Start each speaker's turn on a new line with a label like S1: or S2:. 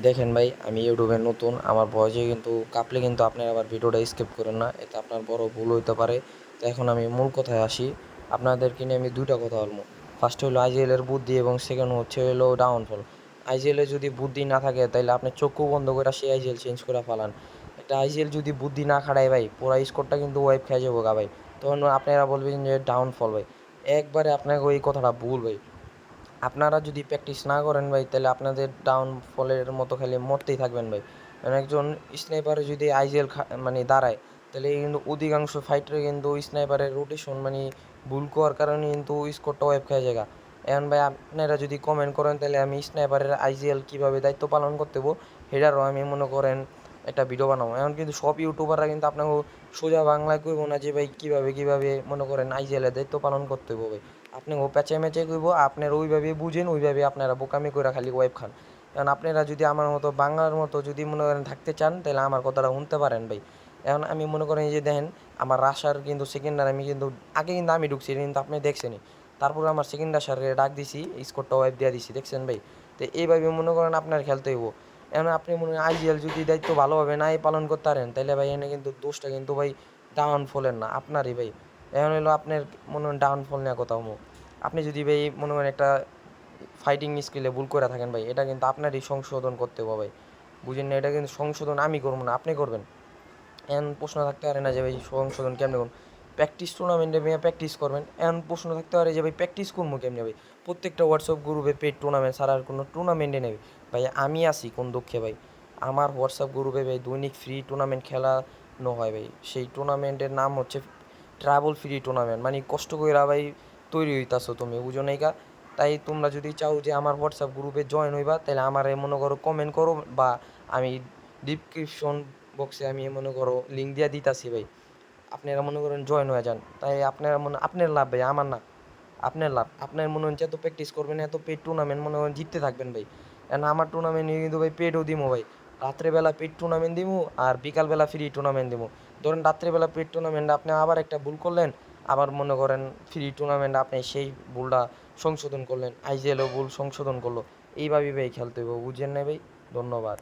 S1: দেখেন ভাই, আমি ইউটিউবে নতুন, আমার ভয়েসে কিন্তু কাঁপলে কিন্তু আপনারা আবার ভিডিওটা স্কিপ করেন না, এতে আপনার বড় ভুল হইতে পারে। তো এখন আমি মূল কথায় আসি। আপনাদেরকে নিয়ে আমি দুইটা কথা বলবো। ফার্স্ট হলো আইজিএল এর বুদ্ধি এবং সেকেন্ড হচ্ছে হলো ডাউনফল। আইজিএল এ যদি বুদ্ধি না থাকে তাহলে আপনি চক্ষু বন্ধ করে সেই আইজিএল চেঞ্জ করে ফেলান। একটা আইজিএল যদি বুদ্ধি না খাড়ায় ভাই, পুরা স্কোরটা কিন্তু ওয়াইপ খেয়ে যাবো গা ভাই। তখন আপনারা বলবেন যে ডাউনফল ভাই। একবারে আপনাকে ওই কথাটা ভুল ভাই। আপনারা যদি প্র্যাকটিস না করেন ভাই, তাহলে আপনাদের ডাউনফলের মতো খালি মরতেই থাকবেন ভাই। মানে একজন স্নাইপারে যদি আইজিএল মানে দাঁড়ায়, তাহলে কিন্তু অধিকাংশ ফাইটারে কিন্তু স্নাইপারের রোটেশন মানে ভুল করার কারণে কিন্তু স্কোরটা ওয়েব খেয়ে যায়। এখন ভাই আপনারা যদি কমেন্ট করেন, তাহলে আমি স্নাইপারের আইজিএল কীভাবে দায়িত্ব পালন করতে হবো সেটারও আমি মনে করেন একটা ভিডিও বানাবো। এখন কিন্তু সব ইউটিউবাররা কিন্তু আপনাকে সোজা বাংলায় কইবো না যে ভাই কীভাবে মনে করেন আইজিএলের দায়িত্ব পালন করতে হবো ভাই। আপনি ও প্যাচে ম্যাচে কইব, আপনারা ওইভাবে বুঝেন, ওইভাবে আপনারা বোকামি করে খালি ওয়েব খান। কারণ আপনারা যদি আমার মতো বাংলার মতো যদি মনে করেন থাকতে চান, তাহলে আমার কথাটা শুনতে পারেন ভাই। এখন আমি মনে করেন এই যে দেখেন, আমার রাশার কিন্তু সেকেন্ডার আমি কিন্তু আগে কিন্তু আমি ঢুকছি, কিন্তু আপনি দেখছেনই। তারপরে আমার সেকেন্ড রাশারে ডাক দিছি, স্কোরটা ওয়েব দিয়ে দিছি, দেখছেন ভাই। তো এইভাবে মনে করেন আপনার খেলতে হইব। এখন আপনি মনে করেন আইজিএল যদি দায়িত্ব ভালোভাবে নাই পালন করতে পারেন, তাহলে ভাই এনে কিন্তু দোষটা কিন্তু ভাই ডাউনফলের না, আপনারই ভাই। এখন হলো আপনার মনে করেন ডাউনফল নেওয়া কথা হোক। আপনি যদি ভাই মনে করেন একটা ফাইটিং স্কিলে ভুল করে থাকেন ভাই, এটা কিন্তু আপনারই সংশোধন করতে হবে ভাই। বুঝেন না? এটা কিন্তু সংশোধন আমি করবো না, আপনি করবেন। এখন প্রশ্ন থাকতে পারে না যে ভাই সংশোধন কেমনে করুন? প্র্যাকটিস টুর্নামেন্টে ভাইয়া প্র্যাকটিস করবেন। এখন প্রশ্ন থাকতে পারে যে ভাই প্র্যাকটিস করবো কেমনে ভাই? প্রত্যেকটা হোয়াটসঅ্যাপ গ্রুপে পেড টুর্নামেন্ট ছাড়া আর কোনো টুর্নামেন্টে নেই ভাই। আমি আছি কোন দুঃখে ভাই? আমার হোয়াটসঅ্যাপ গ্রুপে ভাই দৈনিক ফ্রি টুর্নামেন্ট খেলানো হয় ভাই। সেই টুর্নামেন্টের নাম হচ্ছে ট্রাভেল ফ্রি টুর্নামেন্ট। মানে কষ্ট কইরা ভাই তৈরি হইতাছো তুমি, বুঝো নাই কা? তাই তোমরা যদি চাও যে আমার হোয়াটসঅ্যাপ গ্রুপে জয়েন হইবা, তাহলে আমারে মনে করো কমেন্ট করো, বা আমি ডিসক্রিপশন বক্সে আমি মনে করো লিঙ্ক দিয়ে দিতাছি ভাই। আপনারা মনে করেন জয়েন হয়ে যান। তাই আপনারা আপনার লাভ ভাই, আমার না। আপনার লাভ। আপনার মনে হচ্ছে এত প্র্যাকটিস করবেন, এত পেড টুর্নামেন্ট মনে করেন জিততে থাকবেন ভাই। কারণ আমার টুর্নামেন্টে কিন্তু ভাই পেডও দিমো ভাই। রাত্রেবেলা পেড টুর্নামেন্ট দিমু, আর বিকালবেলা ফ্রি টুর্নামেন্ট দিমু। ধরেন রাত্রেবেলা পেড টুর্নামেন্টে আপনি আবার একটা ভুল করলেন, আবার মনে করেন ফ্রি টুর্নামেন্টে আপনি সেই ভুলটা সংশোধন করলেন, আইজিএলও ভুল সংশোধন করলো। এইভাবেই ভাই খেলতে হবে, বুঝছেন না ভাই? ধন্যবাদ।